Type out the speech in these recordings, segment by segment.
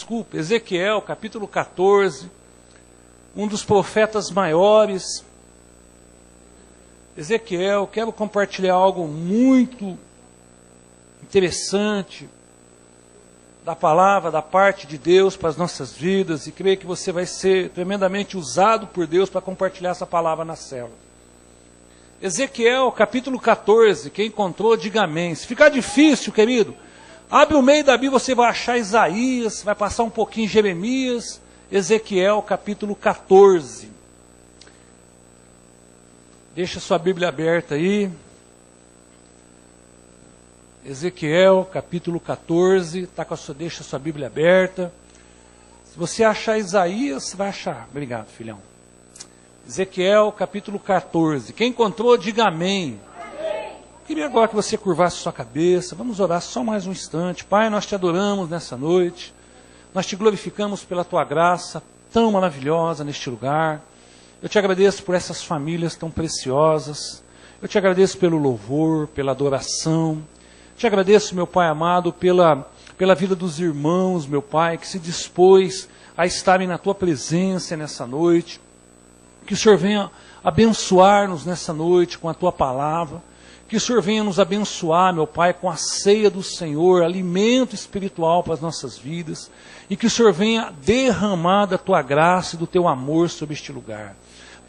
desculpa, Ezequiel, capítulo 14, um dos profetas maiores. Ezequiel, quero compartilhar algo muito interessante da palavra, da parte de Deus para as nossas vidas, e creio que você vai ser tremendamente usado por Deus para compartilhar essa palavra na célula. Ezequiel, capítulo 14, quem encontrou, diga amém. Se ficar difícil, querido, abre o meio da Bíblia, você vai achar Isaías, vai passar um pouquinho em Jeremias, Ezequiel, capítulo 14. Deixa sua Bíblia aberta aí. Ezequiel, capítulo 14, deixa sua Bíblia aberta. Se você achar Isaías, você vai achar. Obrigado, filhão. Ezequiel, capítulo 14. Quem encontrou, diga amém. Amém. Queria agora que você curvasse sua cabeça. Vamos orar só mais um instante. Pai, nós te adoramos nessa noite. Nós te glorificamos pela tua graça tão maravilhosa neste lugar. Eu te agradeço por essas famílias tão preciosas. Eu te agradeço pelo louvor, pela adoração. Te agradeço, meu Pai amado, pela vida dos irmãos, meu Pai, que se dispôs a estarem na tua presença nessa noite. Que o Senhor venha abençoar-nos nessa noite com a tua palavra. Que o Senhor venha nos abençoar, meu Pai, com a ceia do Senhor, alimento espiritual para as nossas vidas. E que o Senhor venha derramar da tua graça e do teu amor sobre este lugar.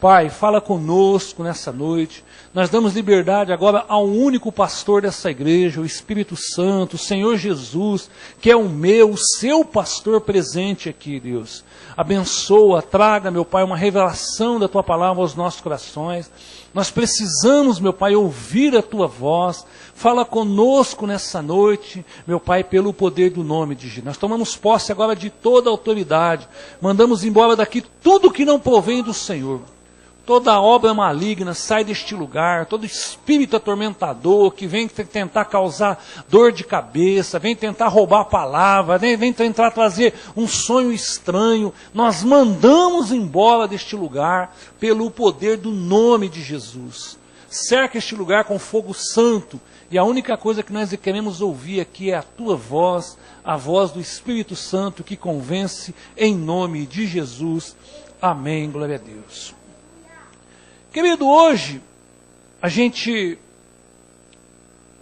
Pai, fala conosco nessa noite. Nós damos liberdade agora ao único pastor dessa igreja, o Espírito Santo, o Senhor Jesus, que é o seu pastor presente aqui, Deus. Abençoa, traga, meu Pai, uma revelação da tua palavra aos nossos corações. Nós precisamos, meu Pai, ouvir a tua voz. Fala conosco nessa noite, meu Pai, pelo poder do nome de Jesus. Nós tomamos posse agora de toda a autoridade. Mandamos embora daqui tudo que não provém do Senhor. Toda obra maligna sai deste lugar, todo espírito atormentador que vem tentar causar dor de cabeça, vem tentar roubar a palavra, vem tentar trazer um sonho estranho, nós mandamos embora deste lugar pelo poder do nome de Jesus. Cerca este lugar com fogo santo, e a única coisa que nós queremos ouvir aqui é a tua voz, a voz do Espírito Santo que convence em nome de Jesus. Amém, glória a Deus. Querido, hoje,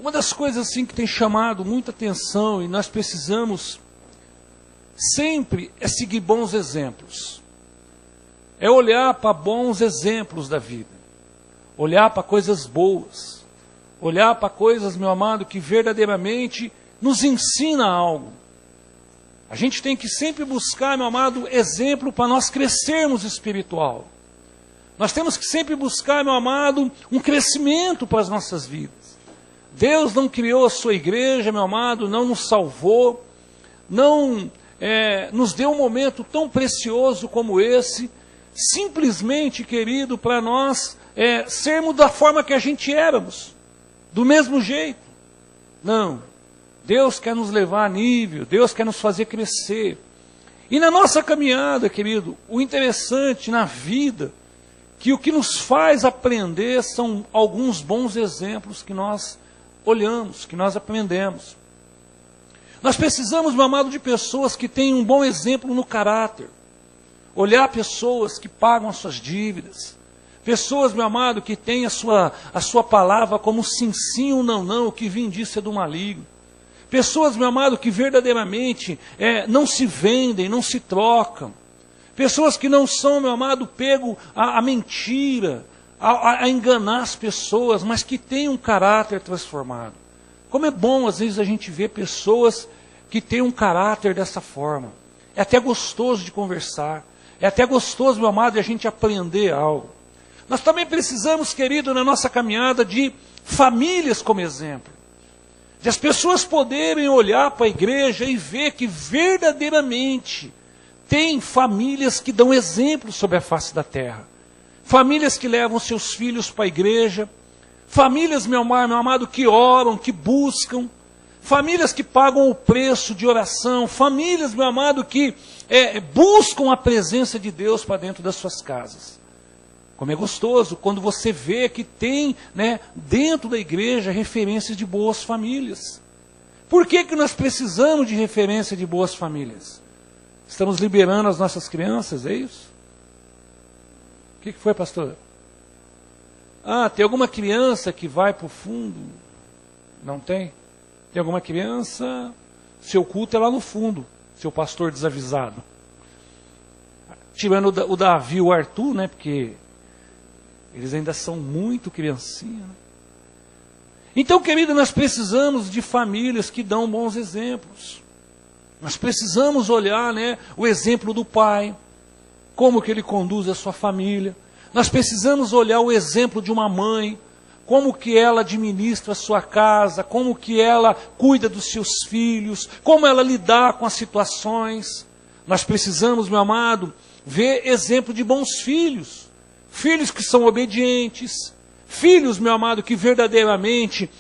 uma das coisas assim que tem chamado muita atenção e nós precisamos sempre é seguir bons exemplos. É olhar para bons exemplos da vida. Olhar para coisas boas. Olhar para coisas, meu amado, que verdadeiramente nos ensina algo. A gente tem que sempre buscar, meu amado, exemplo para nós crescermos espiritual. Nós temos que sempre buscar, meu amado, um crescimento para as nossas vidas. Deus não criou a sua igreja, meu amado, não nos salvou, não nos deu um momento tão precioso como esse, simplesmente, querido, para nós sermos da forma que a gente éramos, do mesmo jeito. Não, Deus quer nos levar a nível, Deus quer nos fazer crescer. E na nossa caminhada, querido, o interessante na vida, que o que nos faz aprender são alguns bons exemplos que nós olhamos, que nós aprendemos. Nós precisamos, meu amado, de pessoas que tenham um bom exemplo no caráter. Olhar pessoas que pagam as suas dívidas. Pessoas, meu amado, que têm a sua palavra como sim, sim ou não, não, o que vim disso é do maligno. Pessoas, meu amado, que verdadeiramente não se vendem, não se trocam. Pessoas que não são, meu amado, pego a mentira, a enganar as pessoas, mas que têm um caráter transformado. Como é bom, às vezes, a gente ver pessoas que têm um caráter dessa forma. É até gostoso de conversar. É até gostoso, meu amado, de a gente aprender algo. Nós também precisamos, querido, na nossa caminhada, de famílias como exemplo. De as pessoas poderem olhar para a igreja e ver que verdadeiramente tem famílias que dão exemplo sobre a face da terra. Famílias que levam seus filhos para a igreja. Famílias, meu amado, que oram, que buscam. Famílias que pagam o preço de oração. Famílias, meu amado, que buscam a presença de Deus para dentro das suas casas. Como é gostoso quando você vê que tem, dentro da igreja referências de boas famílias. Por que nós precisamos de referência de boas famílias? Estamos liberando as nossas crianças, é isso? O que foi, pastor? Ah, tem alguma criança que vai para o fundo? Não tem? Tem alguma criança, seu culto é lá no fundo, seu pastor desavisado. Tirando o Davi e o Arthur, né? Porque eles ainda são muito criancinha. Né? Então, querido, nós precisamos de famílias que dão bons exemplos. Nós precisamos olhar, né, o exemplo do pai, como que ele conduz a sua família. Nós precisamos olhar o exemplo de uma mãe, como que ela administra a sua casa, como que ela cuida dos seus filhos, como ela lidar com as situações. Nós precisamos, meu amado, ver exemplo de bons filhos. Filhos que são obedientes. Filhos, meu amado, que verdadeiramente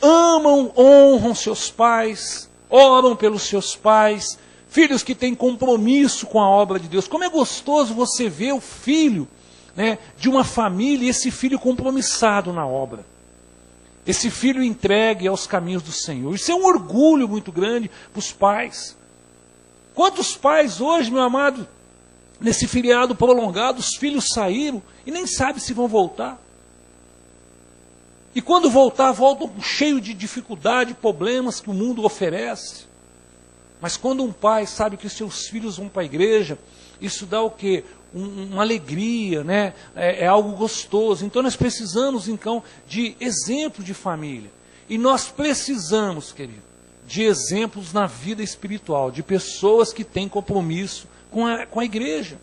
amam, honram seus pais, oram pelos seus pais. Filhos que têm compromisso com a obra de Deus. Como é gostoso você ver o filho, né, de uma família, e esse filho compromissado na obra. Esse filho entregue aos caminhos do Senhor. Isso é um orgulho muito grande para os pais. Quantos pais hoje, meu amado, nesse feriado prolongado, os filhos saíram e nem sabem se vão voltar. E quando voltar, voltam cheio de dificuldade, problemas que o mundo oferece. Mas quando um pai sabe que seus filhos vão para a igreja, isso dá o quê? Uma alegria, né? É algo gostoso. Então nós precisamos, então, de exemplo de família. E nós precisamos, querido, de exemplos na vida espiritual, de pessoas que têm compromisso com a igreja.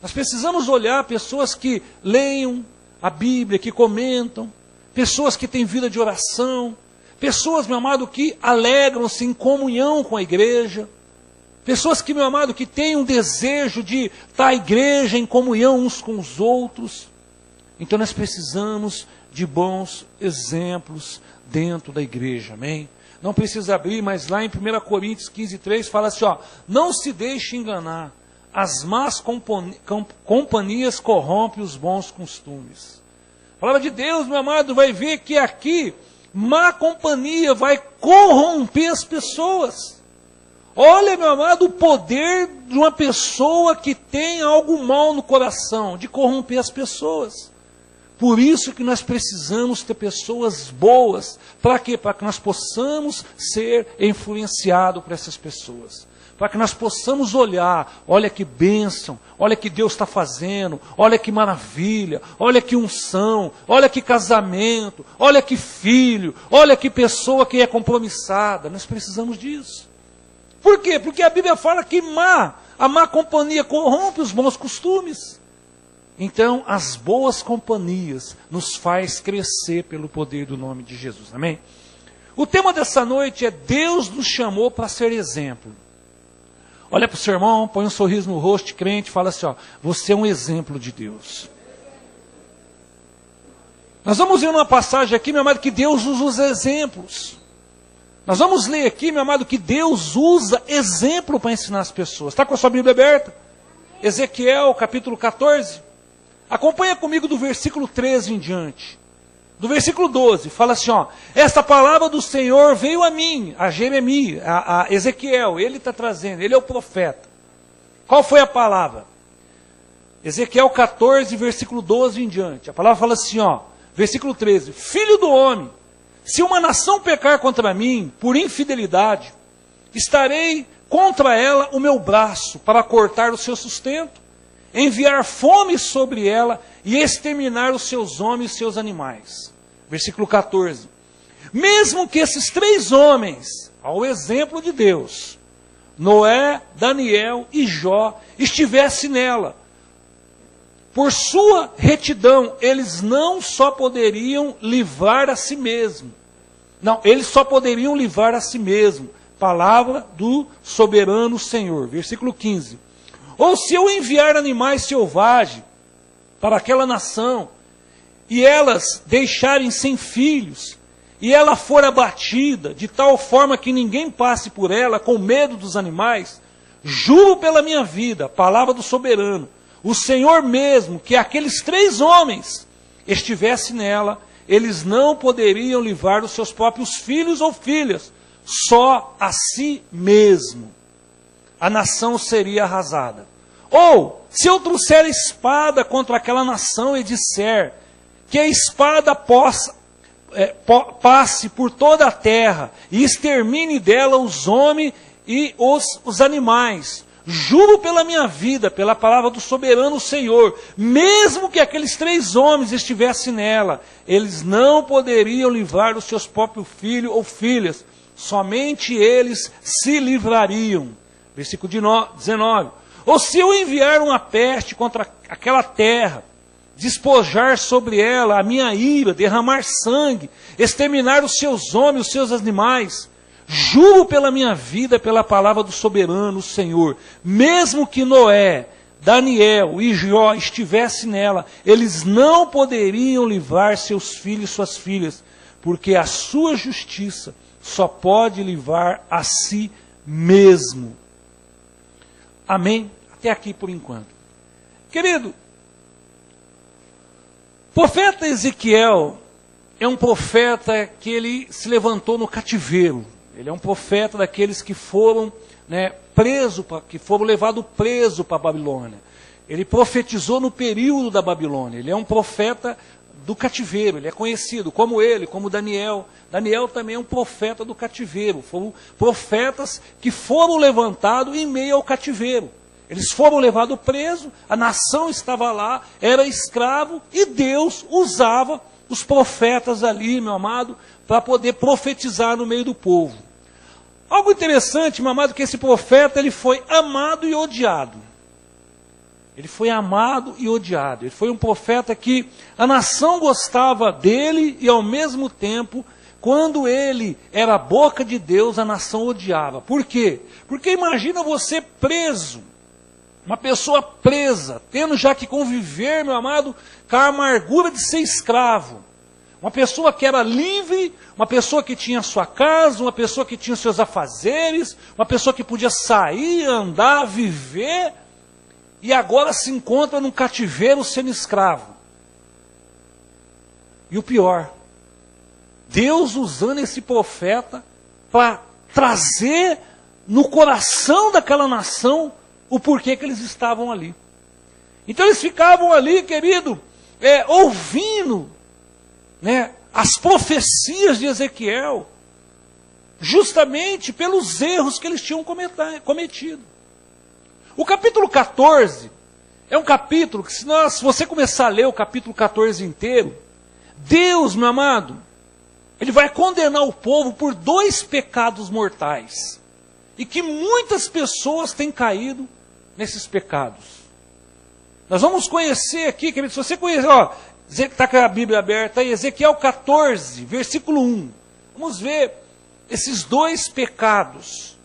Nós precisamos olhar pessoas que leiam a Bíblia, que comentam, pessoas que têm vida de oração, pessoas, meu amado, que alegram-se em comunhão com a igreja, pessoas que, meu amado, que têm um desejo de estar a igreja em comunhão uns com os outros. Então nós precisamos de bons exemplos dentro da igreja, amém? Não precisa abrir, mas lá em 1 Coríntios 15:3 fala assim, ó, não se deixe enganar, as más companhias corrompem os bons costumes. A palavra de Deus, meu amado, vai ver que aqui, má companhia vai corromper as pessoas. Olha, meu amado, o poder de uma pessoa que tem algo mal no coração, de corromper as pessoas. Por isso que nós precisamos ter pessoas boas. Para quê? Para que nós possamos ser influenciados por essas pessoas. Para que nós possamos olhar, olha que bênção, olha que Deus está fazendo, olha que maravilha, olha que unção, olha que casamento, olha que filho, olha que pessoa que é compromissada. Nós precisamos disso. Por quê? Porque a Bíblia fala que a má companhia corrompe os bons costumes. Então, as boas companhias nos faz crescer pelo poder do nome de Jesus. Amém? O tema dessa noite é Deus nos chamou para ser exemplo. Olha para o seu irmão, põe um sorriso no rosto de crente e fala assim, ó, você é um exemplo de Deus. Nós vamos ver uma passagem aqui, meu amado, que Deus usa exemplos. Nós vamos ler aqui, meu amado, que Deus usa exemplo para ensinar as pessoas. Está com a sua Bíblia aberta? Ezequiel, capítulo 14. Acompanha comigo do versículo 13 em diante. Do versículo 12, fala assim, ó, esta palavra do Senhor veio a mim, a Jeremias, a Ezequiel, ele está trazendo, ele é o profeta. Qual foi a palavra? Ezequiel 14, versículo 12 em diante. A palavra fala assim, ó, versículo 13, filho do homem, se uma nação pecar contra mim, por infidelidade, estarei contra ela o meu braço, para cortar o seu sustento, enviar fome sobre ela, e exterminar os seus homens e seus animais. Versículo 14. Mesmo que esses 3 homens, ao exemplo de Deus, Noé, Daniel e Jó, estivessem nela, por sua retidão, eles não só poderiam livrar a si mesmo. Não, eles só poderiam livrar a si mesmo. Palavra do soberano Senhor. Versículo 15. Ou se eu enviar animais selvagens para aquela nação, e elas deixarem sem filhos, e ela for abatida, de tal forma que ninguém passe por ela com medo dos animais, juro pela minha vida, palavra do soberano, o Senhor mesmo, que aqueles 3 homens estivessem nela, eles não poderiam livrar os seus próprios filhos ou filhas, só a si mesmo. a nação seria arrasada. Ou, se eu trouxer a espada contra aquela nação e disser que a espada passe por toda a terra e extermine dela os homens e os animais, juro pela minha vida, pela palavra do soberano Senhor, mesmo que aqueles 3 homens estivessem nela, eles não poderiam livrar os seus próprios filhos ou filhas, somente eles se livrariam. Versículo 19. Ou se eu enviar uma peste contra aquela terra, despojar sobre ela a minha ira, derramar sangue, exterminar os seus homens, os seus animais, juro pela minha vida, pela palavra do soberano Senhor, mesmo que Noé, Daniel e Jó estivessem nela, eles não poderiam livrar seus filhos e suas filhas, porque a sua justiça só pode livrar a si mesmo. Amém? Até aqui por enquanto. Querido, o profeta Ezequiel é um profeta que ele se levantou no cativeiro. Ele é um profeta daqueles que foram que foram levados presos para a Babilônia. Ele profetizou no período da Babilônia. Ele é um profeta do cativeiro. Ele é conhecido como ele, como Daniel. Daniel também é um profeta do cativeiro. Foram profetas que foram levantados em meio ao cativeiro. Eles foram levados presos, a nação estava lá, era escravo, e Deus usava os profetas ali, meu amado, para poder profetizar no meio do povo. Algo interessante, meu amado, que esse profeta ele foi amado e odiado. Ele foi amado e odiado. Ele foi um profeta que a nação gostava dele e ao mesmo tempo, quando ele era a boca de Deus, a nação odiava. Por quê? Porque imagina você preso, uma pessoa presa, tendo já que conviver, meu amado, com a amargura de ser escravo. Uma pessoa que era livre, uma pessoa que tinha sua casa, uma pessoa que tinha seus afazeres, uma pessoa que podia sair, andar, viver, e agora se encontra num cativeiro sendo escravo. E o pior, Deus usando esse profeta para trazer no coração daquela nação o porquê que eles estavam ali. Então eles ficavam ali, querido, ouvindo as profecias de Ezequiel, justamente pelos erros que eles tinham cometido. O capítulo 14 é um capítulo que, se você começar a ler o capítulo 14 inteiro, Deus, meu amado, ele vai condenar o povo por 2 pecados mortais. E que muitas pessoas têm caído nesses pecados. Nós vamos conhecer aqui, querido, se você conhecer, está com a Bíblia aberta aí, Ezequiel 14, versículo 1. Vamos ver esses 2 pecados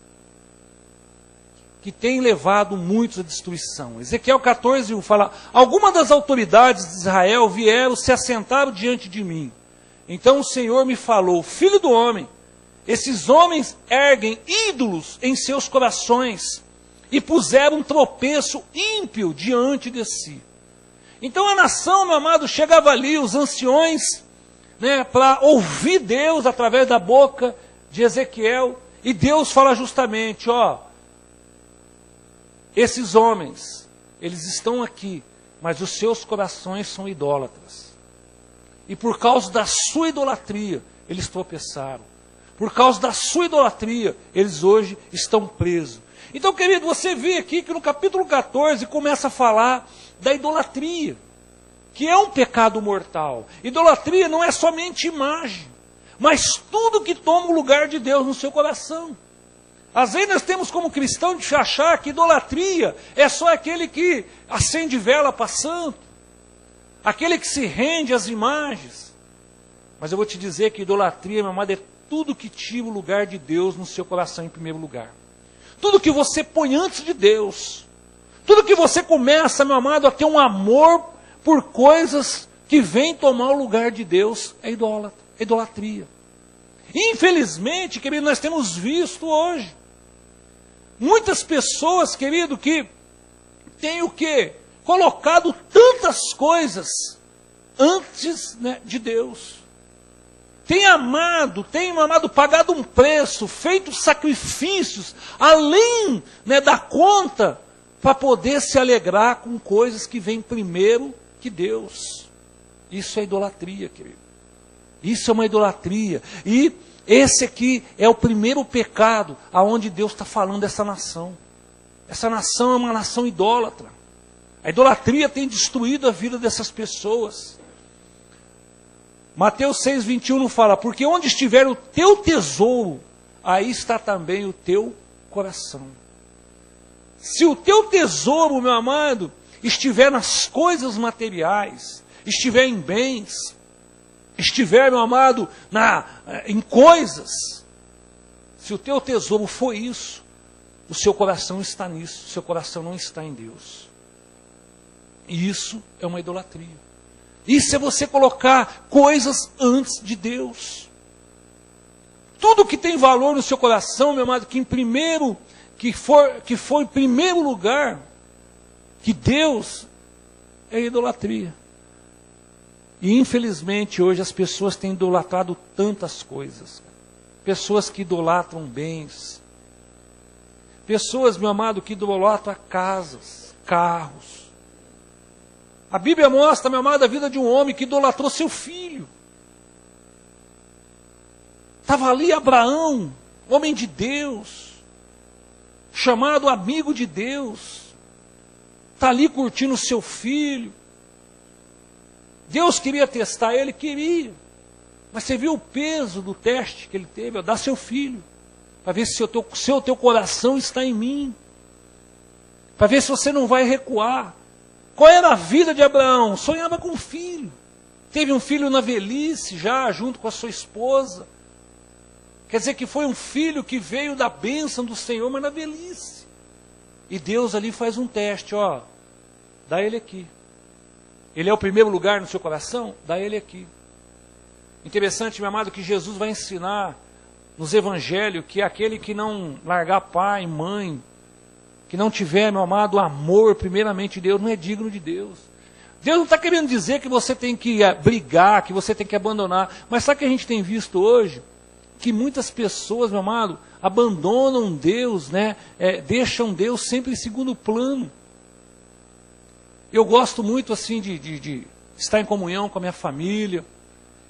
que têm levado muitos à destruição. Ezequiel 14, 1 fala: algumas das autoridades de Israel vieram, se assentaram diante de mim. Então o Senhor me falou: filho do homem, esses homens erguem ídolos em seus corações e puseram um tropeço ímpio diante de si. Então a nação, meu amado, chegava ali, os anciões, para ouvir Deus através da boca de Ezequiel, e Deus fala justamente, esses homens, eles estão aqui, mas os seus corações são idólatras. E por causa da sua idolatria, eles tropeçaram. Por causa da sua idolatria, eles hoje estão presos. Então, querido, você vê aqui que no capítulo 14 começa a falar da idolatria, que é um pecado mortal. Idolatria não é somente imagem, mas tudo que toma o lugar de Deus no seu coração. Às vezes nós temos como cristão de achar que idolatria é só aquele que acende vela para santo, aquele que se rende às imagens. Mas eu vou te dizer que idolatria, meu amado, é tudo que tira o lugar de Deus no seu coração em primeiro lugar. Tudo que você põe antes de Deus. Tudo que você começa, meu amado, a ter um amor por coisas que vêm tomar o lugar de Deus, é idolatria. Infelizmente, querido, nós temos visto hoje muitas pessoas, querido, que têm o quê? Colocado tantas coisas antes de Deus. tem amado, pagado um preço, feito sacrifícios, além, né, da conta, para poder se alegrar com coisas que vêm primeiro que Deus. Isso é idolatria, querido. Isso é uma idolatria. E esse aqui é o primeiro pecado aonde Deus está falando dessa nação. Essa nação é uma nação idólatra. A idolatria tem destruído a vida dessas pessoas. Mateus 6,21 não fala, porque onde estiver o teu tesouro, aí está também o teu coração. Se o teu tesouro, meu amado, estiver nas coisas materiais, estiver em bens, estiver, meu amado, em coisas, se o teu tesouro for isso, o seu coração está nisso, o seu coração não está em Deus. E isso é uma idolatria. Isso é você colocar coisas antes de Deus. Tudo que tem valor no seu coração, meu amado, que for em primeiro lugar, que Deus, é idolatria. E infelizmente hoje as pessoas têm idolatrado tantas coisas. Pessoas que idolatram bens. Pessoas, meu amado, que idolatram casas, carros. A Bíblia mostra, meu amado, a vida de um homem que idolatrou seu filho. Estava ali Abraão, homem de Deus, chamado amigo de Deus. Está ali curtindo o seu filho. Deus queria testar ele? Queria. Mas você viu o peso do teste que ele teve? Dar seu filho. Para ver se o teu coração está em mim. Para ver se você não vai recuar. Qual era a vida de Abraão? Sonhava com um filho. Teve um filho na velhice já, junto com a sua esposa. Quer dizer que foi um filho que veio da bênção do Senhor, mas na velhice. E Deus ali faz um teste, ó. Dá ele aqui. Ele é o primeiro lugar no seu coração? Dá ele aqui. Interessante, meu amado, que Jesus vai ensinar nos evangelhos que aquele que não largar pai, mãe, que não tiver, meu amado, amor primeiramente de Deus, não é digno de Deus. Deus não está querendo dizer que você tem que brigar, que você tem que abandonar. Mas sabe o que a gente tem visto hoje? Que muitas pessoas, meu amado, abandonam Deus, né? Deixam Deus sempre em segundo plano. Eu gosto muito assim de estar em comunhão com a minha família.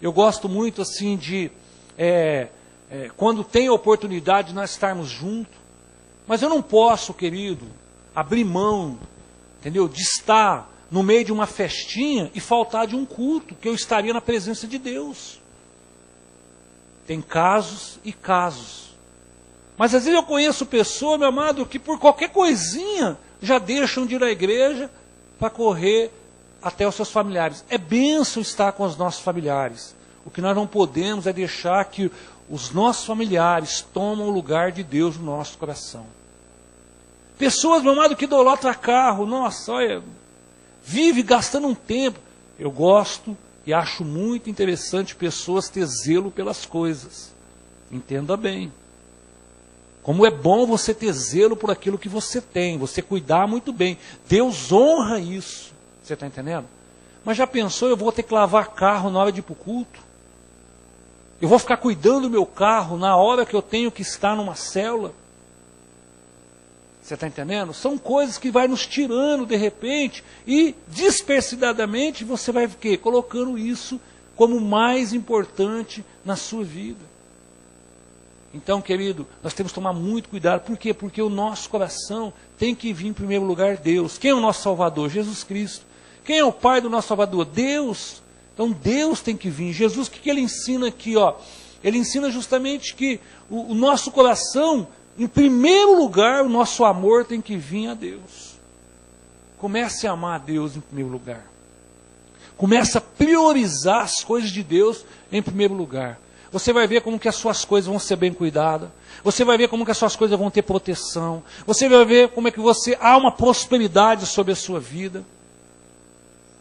Eu gosto muito assim de, quando tem a oportunidade de nós estarmos juntos. Mas eu não posso, querido, abrir mão, entendeu? De estar no meio de uma festinha e faltar de um culto, que eu estaria na presença de Deus. Tem casos e casos. Mas às vezes eu conheço pessoas, meu amado, que por qualquer coisinha já deixam de ir à igreja para correr até os seus familiares. É bênção estar com os nossos familiares. O que nós não podemos é deixar que os nossos familiares tomem o lugar de Deus no nosso coração. Pessoas, meu amado, que idolatram carro. Nossa, olha, vive gastando um tempo. Eu gosto e acho muito interessante pessoas ter zelo pelas coisas. Entenda bem. Como é bom você ter zelo por aquilo que você tem, você cuidar muito bem. Deus honra isso. Você está entendendo? Mas já pensou, eu vou ter que lavar carro na hora de ir para o culto? Eu vou ficar cuidando do meu carro na hora que eu tenho que estar numa célula? Você está entendendo? São coisas que vai nos tirando de repente e despercebiadamente você vai o quê? Colocando isso como mais importante na sua vida. Então, querido, nós temos que tomar muito cuidado. Por quê? Porque o nosso coração tem que vir em primeiro lugar Deus. Quem é o nosso Salvador? Jesus Cristo. Quem é o Pai do nosso Salvador? Deus. Então Deus tem que vir. Jesus, o que ele ensina aqui? Ó? Ele ensina justamente que o nosso coração, em primeiro lugar, o nosso amor tem que vir a Deus. Comece a amar a Deus em primeiro lugar. Comece a priorizar as coisas de Deus em primeiro lugar. Você vai ver como que as suas coisas vão ser bem cuidadas. Você vai ver como que as suas coisas vão ter proteção. Você vai ver como é que há uma prosperidade sobre a sua vida.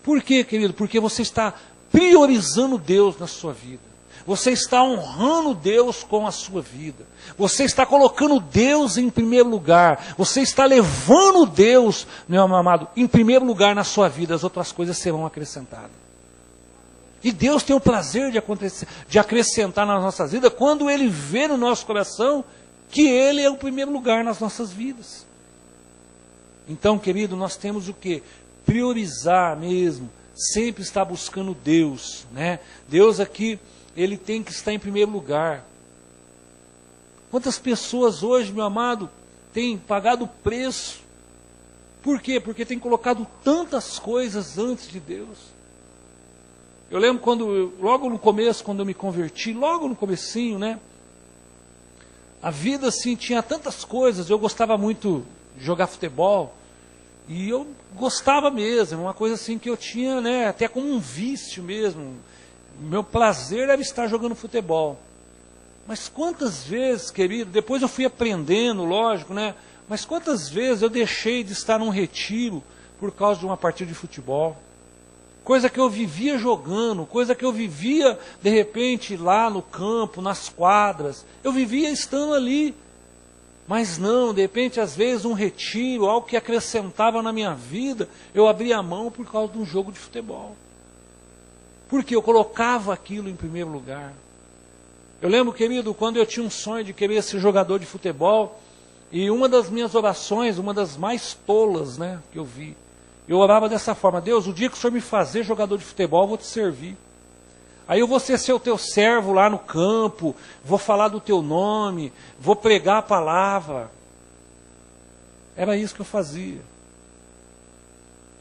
Por quê, querido? Porque você está priorizando Deus na sua vida. Você está honrando Deus com a sua vida. Você está colocando Deus em primeiro lugar. Você está levando Deus, meu amado, em primeiro lugar na sua vida. As outras coisas serão acrescentadas. E Deus tem o prazer de acrescentar nas nossas vidas quando Ele vê no nosso coração que Ele é o primeiro lugar nas nossas vidas. Então, querido, nós temos o quê? Priorizar mesmo, sempre estar buscando Deus, né? Deus aqui, Ele tem que estar em primeiro lugar. Quantas pessoas hoje, meu amado, têm pagado o preço? Por quê? Porque têm colocado tantas coisas antes de Deus. Eu lembro logo no começo, quando eu me converti, logo no comecinho, né? A vida, assim, tinha tantas coisas. Eu gostava muito de jogar futebol. E eu gostava mesmo. Uma coisa assim que eu tinha, né? Até como um vício mesmo. Meu prazer era estar jogando futebol. Mas quantas vezes, querido, depois eu fui aprendendo, lógico, né? Mas quantas vezes eu deixei de estar num retiro por causa de uma partida de futebol? Coisa que eu vivia jogando, coisa que eu vivia, de repente, lá no campo, nas quadras. Eu vivia estando ali. Mas não, de repente, às vezes, um retiro, algo que acrescentava na minha vida, eu abria a mão por causa de um jogo de futebol. Porque eu colocava aquilo em primeiro lugar. Eu lembro, querido, quando eu tinha um sonho de querer ser jogador de futebol, e uma das minhas orações, uma das mais tolas, né, que eu vi, eu orava dessa forma: Deus, o dia que o Senhor me fazer jogador de futebol, eu vou te servir. Aí eu vou ser o teu servo lá no campo, vou falar do teu nome, vou pregar a palavra. Era isso que eu fazia.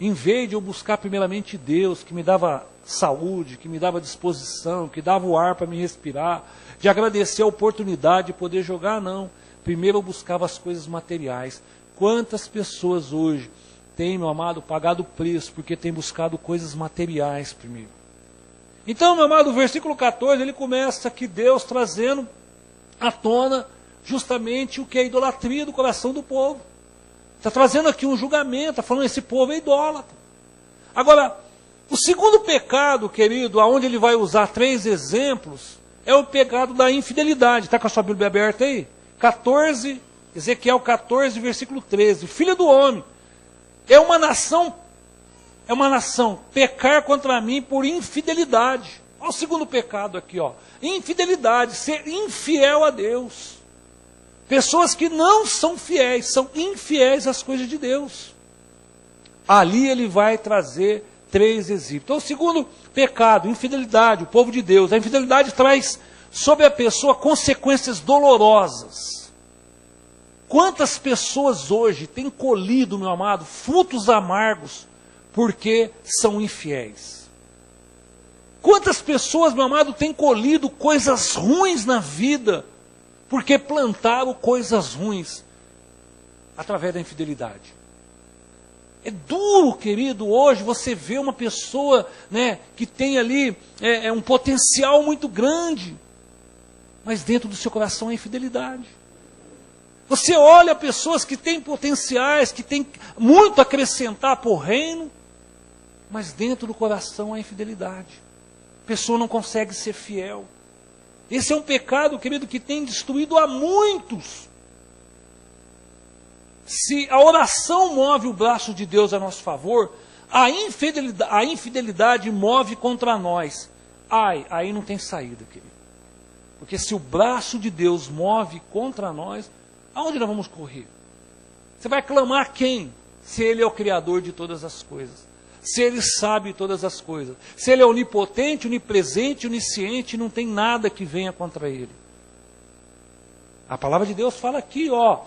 Em vez de eu buscar primeiramente Deus, que me dava saúde, que me dava disposição, que dava o ar para me respirar, de agradecer a oportunidade de poder jogar, não. Primeiro eu buscava as coisas materiais. Quantas pessoas hoje têm, meu amado, pagado o preço porque têm buscado coisas materiais primeiro? Então, meu amado, o versículo 14, ele começa aqui Deus trazendo à tona justamente o que é a idolatria do coração do povo. Está trazendo aqui um julgamento, está falando que esse povo é idólatra. Agora, o segundo pecado, querido, aonde ele vai usar 3 exemplos, é o pecado da infidelidade. Está com a sua Bíblia aberta aí? Ezequiel 14, versículo 13. Filho do homem, é uma nação pecar contra mim por infidelidade. Olha o segundo pecado aqui, ó. Infidelidade, ser infiel a Deus. Pessoas que não são fiéis, são infiéis às coisas de Deus. Ali ele vai trazer 3 exemplos. Então, o segundo pecado, infidelidade, o povo de Deus. A infidelidade traz sobre a pessoa consequências dolorosas. Quantas pessoas hoje têm colhido, meu amado, frutos amargos porque são infiéis? Quantas pessoas, meu amado, têm colhido coisas ruins na vida porque plantaram coisas ruins através da infidelidade? É duro, querido, hoje você vê uma pessoa, né, que tem ali um potencial muito grande, mas dentro do seu coração é infidelidade. Você olha pessoas que têm potenciais, que têm muito a acrescentar para o reino, mas dentro do coração há infidelidade. A pessoa não consegue ser fiel. Esse é um pecado, querido, que tem destruído a muitos. Se a oração move o braço de Deus a nosso favor, a infidelidade move contra nós. Aí não tem saída, querido. Porque se o braço de Deus move contra nós, aonde nós vamos correr? Você vai clamar quem? Se Ele é o Criador de todas as coisas. Se Ele sabe todas as coisas. Se Ele é onipotente, onipresente, onisciente, não tem nada que venha contra Ele. A palavra de Deus fala aqui, ó.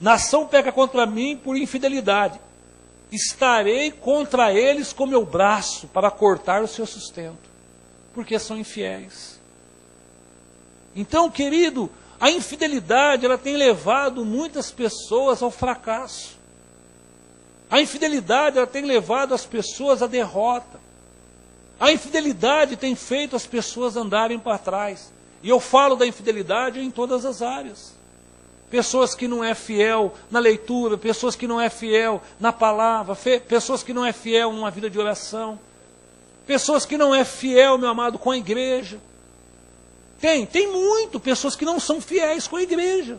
Nação peca contra mim por infidelidade. Estarei contra eles com meu braço para cortar o seu sustento. Porque são infiéis. Então, querido, a infidelidade, ela tem levado muitas pessoas ao fracasso. A infidelidade, ela tem levado as pessoas à derrota. A infidelidade tem feito as pessoas andarem para trás. E eu falo da infidelidade em todas as áreas. Pessoas que não é fiel na leitura, pessoas que não é fiel na palavra, pessoas que não é fiel numa vida de oração, pessoas que não é fiel, meu amado, com a igreja. Tem muito pessoas que não são fiéis com a igreja.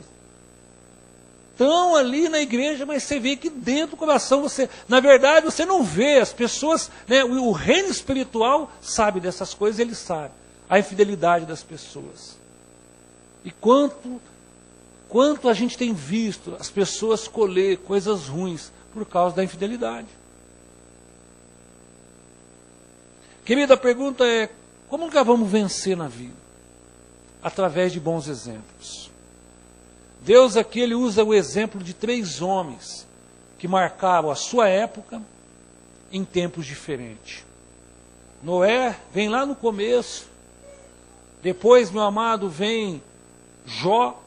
estão ali na igreja, mas você vê que dentro do coração, na verdade, você não vê. As pessoas, né, o reino espiritual sabe dessas coisas, ele sabe. A infidelidade das pessoas. E quanto a gente tem visto as pessoas colher coisas ruins por causa da infidelidade. Querida, a pergunta é, como nós vamos vencer na vida? Através de bons exemplos. Deus aqui, ele usa o exemplo de 3 homens que marcaram a sua época em tempos diferentes. Noé vem lá no começo, depois, meu amado, vem Jó,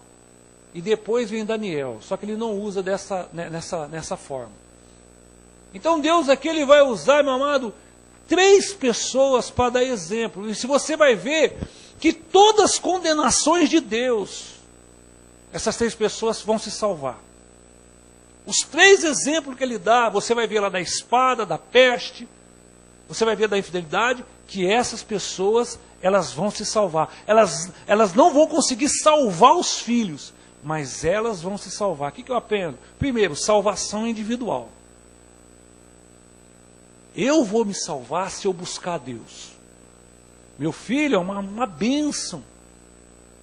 e depois vem Daniel. Só que ele não usa nessa forma. Então Deus aqui, ele vai usar, meu amado, 3 pessoas para dar exemplo. E se você vai ver que todas as condenações de Deus, essas 3 pessoas vão se salvar. Os 3 exemplos que ele dá, você vai ver lá da espada, da peste, você vai ver da infidelidade, que essas pessoas, elas vão se salvar. Elas não vão conseguir salvar os filhos, mas elas vão se salvar. O que eu aprendo? Primeiro, salvação individual. Eu vou me salvar se eu buscar a Deus. Meu filho é uma bênção.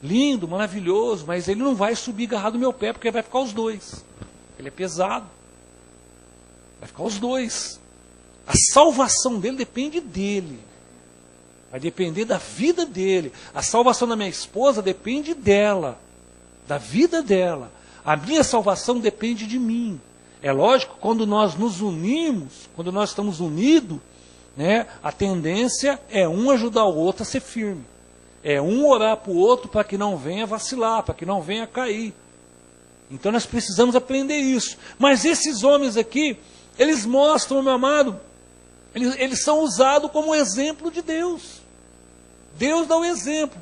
Lindo, maravilhoso, mas ele não vai subir agarrado no meu pé, porque vai ficar os 2. Ele é pesado. Vai ficar os 2. A salvação dele depende dele. Vai depender da vida dele. A salvação da minha esposa depende dela. Da vida dela. A minha salvação depende de mim. É lógico, quando nós nos unimos, quando nós estamos unidos, né, a tendência é um ajudar o outro a ser firme. É um orar para o outro para que não venha vacilar, para que não venha cair. Então nós precisamos aprender isso. Mas esses homens aqui, eles mostram, meu amado, eles são usados como exemplo de Deus. Deus dá o exemplo.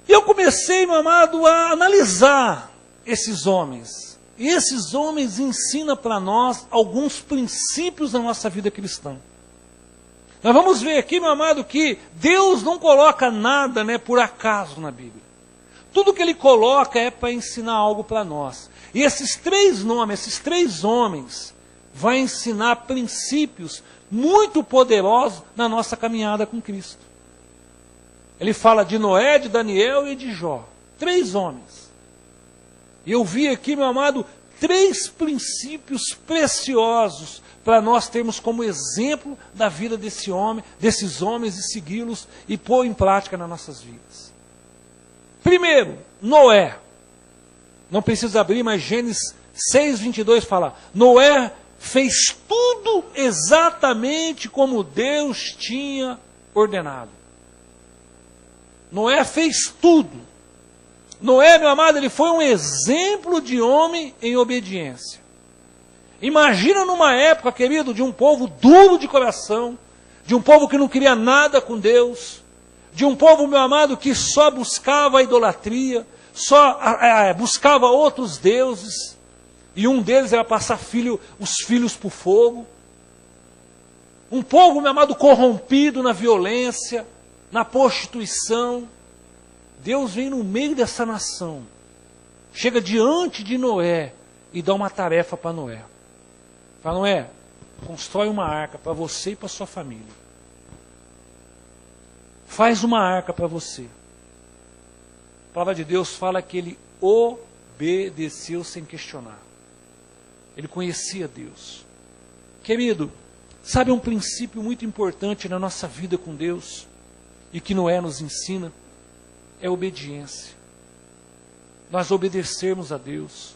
E eu comecei, meu amado, a analisar esses homens. E esses homens ensinam para nós alguns princípios da nossa vida cristã. Nós vamos ver aqui, meu amado, que Deus não coloca nada, né, por acaso na Bíblia. Tudo que Ele coloca é para ensinar algo para nós. E esses 3 nomes, esses 3 homens, vão ensinar princípios muito poderosos na nossa caminhada com Cristo. Ele fala de Noé, de Daniel e de Jó. 3 homens. E eu vi aqui, meu amado, 3 princípios preciosos para nós termos como exemplo da vida desses homens e segui-los e pôr em prática nas nossas vidas. Primeiro, Noé. Não precisa abrir, mas Gênesis 6:22 fala: Noé fez tudo exatamente como Deus tinha ordenado. Noé fez tudo. Noé, meu amado, ele foi um exemplo de homem em obediência. Imagina numa época, querido, de um povo duro de coração, de um povo que não queria nada com Deus, de um povo, meu amado, que só buscava a idolatria, só buscava outros deuses, e um deles era passar os filhos para o fogo. Um povo, meu amado, corrompido na violência, na prostituição. Deus vem no meio dessa nação, chega diante de Noé e dá uma tarefa para Noé. Fala: Noé, constrói uma arca para você e para sua família. Faz uma arca para você. A palavra de Deus fala que ele obedeceu sem questionar. Ele conhecia Deus. Querido, sabe um princípio muito importante na nossa vida com Deus e que Noé nos ensina? É obediência. Nós obedecermos a Deus.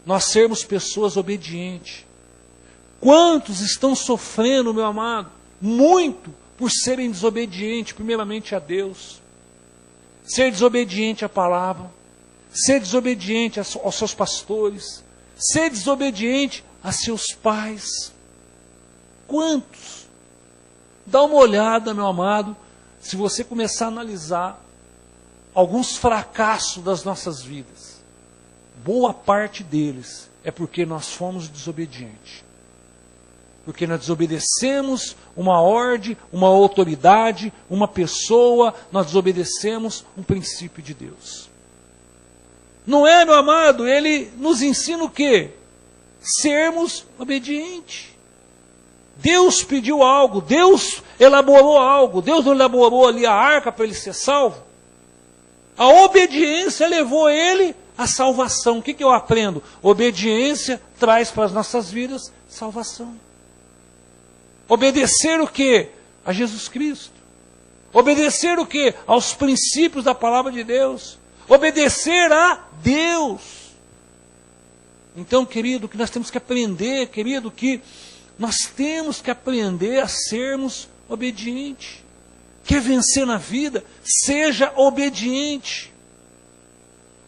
Nós sermos pessoas obedientes. Quantos estão sofrendo, meu amado, muito por serem desobedientes, primeiramente a Deus. Ser desobediente à palavra. Ser desobediente aos seus pastores. Ser desobediente a seus pais. Quantos? Dá uma olhada, meu amado, se você começar a analisar alguns fracassos das nossas vidas. Boa parte deles é porque nós fomos desobedientes. Porque nós desobedecemos uma ordem, uma autoridade, uma pessoa, nós desobedecemos um princípio de Deus. Noé, meu amado, ele nos ensina o quê? Sermos obedientes. Deus pediu algo, Deus elaborou algo, Deus não elaborou ali a arca para ele ser salvo. A obediência levou ele à salvação. O que eu aprendo? Obediência traz para as nossas vidas salvação. Obedecer o quê? A Jesus Cristo. Obedecer o quê? Aos princípios da palavra de Deus. Obedecer a Deus. Então, querido, que nós temos que aprender, querido, que nós temos que aprender a sermos obedientes. Quer vencer na vida? Seja obediente.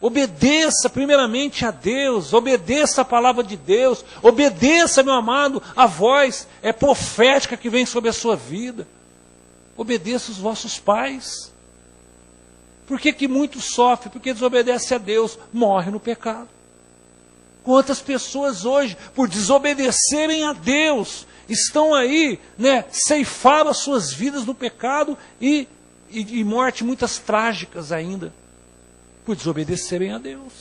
Obedeça primeiramente a Deus, obedeça a palavra de Deus, obedeça, meu amado, a voz profética que vem sobre a sua vida. Obedeça os vossos pais. Por que muitos sofrem? Porque desobedecem a Deus, morrem no pecado. Quantas pessoas hoje, por desobedecerem a Deus, estão aí, ceifaram as suas vidas no pecado e morte muitas trágicas ainda, por desobedecerem a Deus.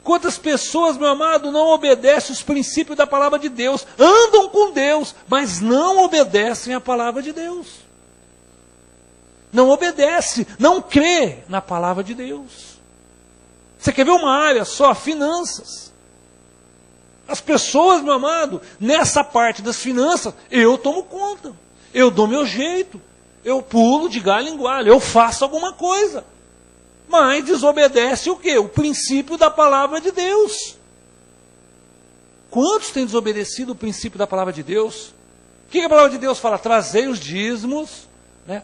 Quantas pessoas, meu amado, não obedecem os princípios da palavra de Deus, andam com Deus, mas não obedecem a palavra de Deus. Não obedece, não crê na palavra de Deus. Você quer ver uma área só? Finanças. As pessoas, meu amado, nessa parte das finanças, eu tomo conta. Eu dou meu jeito. Eu pulo de galho em galho. Eu faço alguma coisa. Mas desobedece o quê? O princípio da palavra de Deus. Quantos têm desobedecido o princípio da palavra de Deus? O que a palavra de Deus fala? Trazei os dízimos,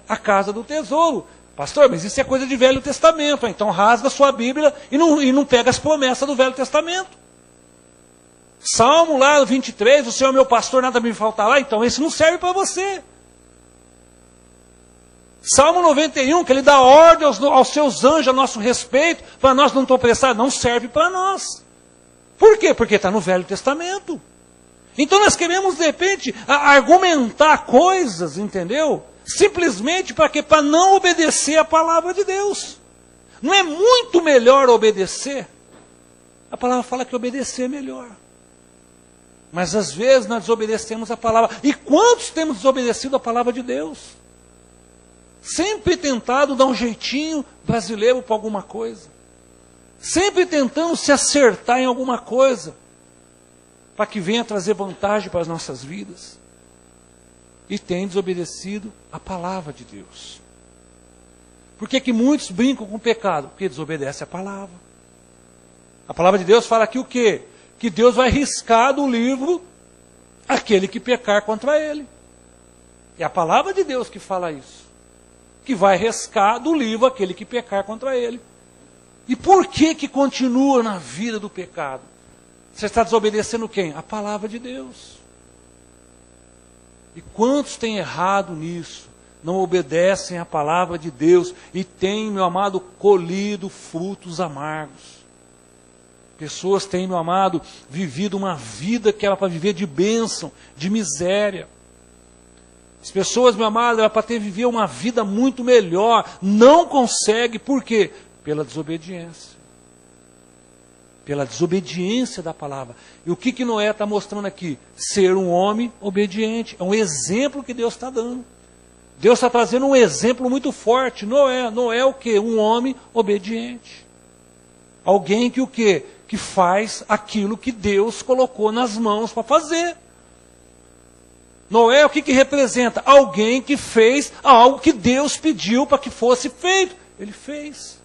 à casa do tesouro. Pastor, mas isso é coisa de Velho Testamento. Então rasga a sua Bíblia e não pega as promessas do Velho Testamento. Salmo lá 23, o Senhor é meu pastor, nada me faltará. Então esse não serve para você. Salmo 91, que ele dá ordem aos seus anjos a nosso respeito, para nós não tropeçar, não serve para nós. Por quê? Porque está no Velho Testamento. Então nós queremos, de repente, argumentar coisas, entendeu? Simplesmente para quê? Para não obedecer a palavra de Deus. Não é muito melhor obedecer? A palavra fala que obedecer é melhor. Mas às vezes nós desobedecemos a palavra. E quantos temos desobedecido a palavra de Deus? Sempre tentado dar um jeitinho brasileiro para alguma coisa. Sempre tentando se acertar em alguma coisa, para que venha trazer vantagem para as nossas vidas. E tem desobedecido a palavra de Deus. Por que muitos brincam com o pecado? Porque desobedecem a palavra. A palavra de Deus fala aqui o quê? Que Deus vai riscar do livro aquele que pecar contra ele. É a palavra de Deus que fala isso. Que vai riscar do livro aquele que pecar contra ele. E por que continua na vida do pecado? Você está desobedecendo quem? A palavra de Deus. E quantos têm errado nisso? Não obedecem a palavra de Deus e têm, meu amado, colhido frutos amargos. Pessoas têm, meu amado, vivido uma vida que era para viver de bênção, de miséria. As pessoas, meu amado, era para ter vivido uma vida muito melhor. Não consegue, por quê? Pela desobediência. Pela desobediência da palavra. E o que Noé está mostrando aqui? Ser um homem obediente. É um exemplo que Deus está dando. Deus está trazendo um exemplo muito forte. Noé é o quê? Um homem obediente. Alguém que o quê? Que faz aquilo que Deus colocou nas mãos para fazer. Noé o que representa? Alguém que fez algo que Deus pediu para que fosse feito. Ele fez.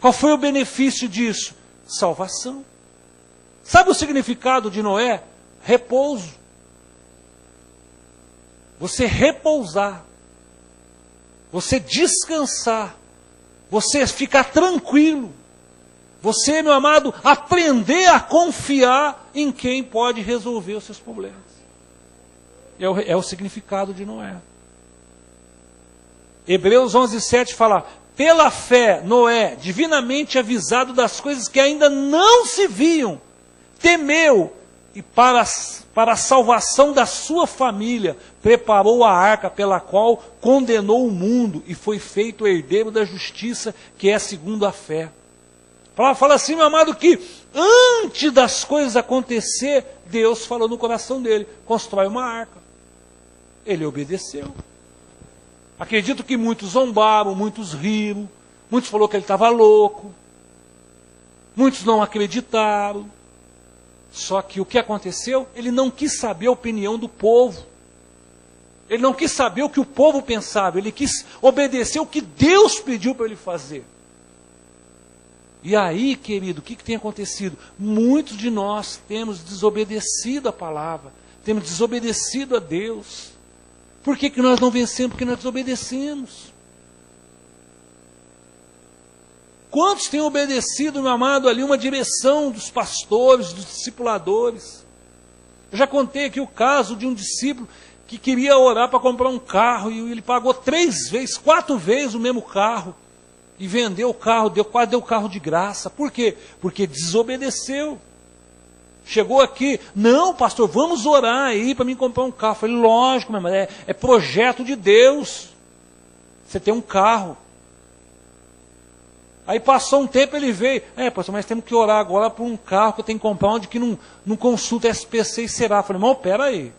Qual foi o benefício disso? Salvação. Sabe o significado de Noé? Repouso. Você repousar. Você descansar. Você ficar tranquilo. Você, meu amado, aprender a confiar em quem pode resolver os seus problemas. É o significado de Noé. Hebreus 11:7 fala: pela fé, Noé, divinamente avisado das coisas que ainda não se viam, temeu e para a salvação da sua família, preparou a arca pela qual condenou o mundo e foi feito herdeiro da justiça, que é segundo a fé. A palavra fala assim, meu amado, que antes das coisas acontecer, Deus falou no coração dele, constrói uma arca. Ele obedeceu. Acredito que muitos zombaram, muitos riram, muitos falaram que ele estava louco, muitos não acreditaram. Só que o que aconteceu? Ele não quis saber a opinião do povo. Ele não quis saber o que o povo pensava, ele quis obedecer o que Deus pediu para ele fazer. E aí, querido, o que tem acontecido? Muitos de nós temos desobedecido a palavra, temos desobedecido a Deus. Por que nós não vencemos? Porque nós desobedecemos. Quantos têm obedecido, meu amado, ali uma direção dos pastores, dos discipuladores? Eu já contei aqui o caso de um discípulo que queria orar para comprar um carro, e ele pagou 3 vezes, 4 vezes o mesmo carro, e vendeu o carro, quase deu o carro de graça. Por quê? Porque desobedeceu. Chegou aqui, não, pastor, vamos orar aí para mim comprar um carro. Eu falei, lógico, meu irmão, é projeto de Deus. Você tem um carro. Aí passou um tempo, ele veio, pastor, mas temos que orar agora por um carro que eu tenho que comprar, onde que não consulta SPC e Serasa. Eu falei, irmão, pera aí.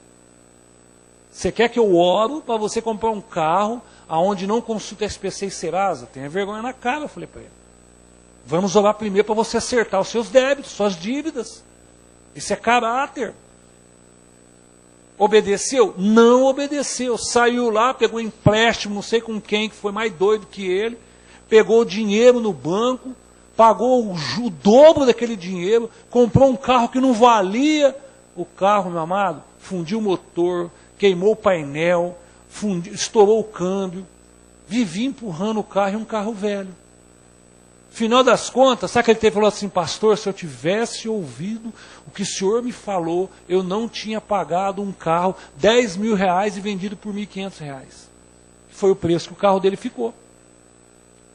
Você quer que eu oro para você comprar um carro aonde não consulta SPC e Serasa? Tenha vergonha na cara, eu falei para ele. Vamos orar primeiro para você acertar os seus débitos, suas dívidas. Isso é caráter. Obedeceu? Não obedeceu. Saiu lá, pegou empréstimo, não sei com quem, que foi mais doido que ele. Pegou o dinheiro no banco, pagou o dobro daquele dinheiro, comprou um carro que não valia. O carro, meu amado, fundiu o motor, queimou o painel, estourou o câmbio, vivia empurrando o carro, e um carro velho. Final das contas, sabe que ele falou assim, pastor, se eu tivesse ouvido o que o senhor me falou, eu não tinha pagado um carro, 10 mil reais e vendido por 1.500 reais. Foi o preço que o carro dele ficou,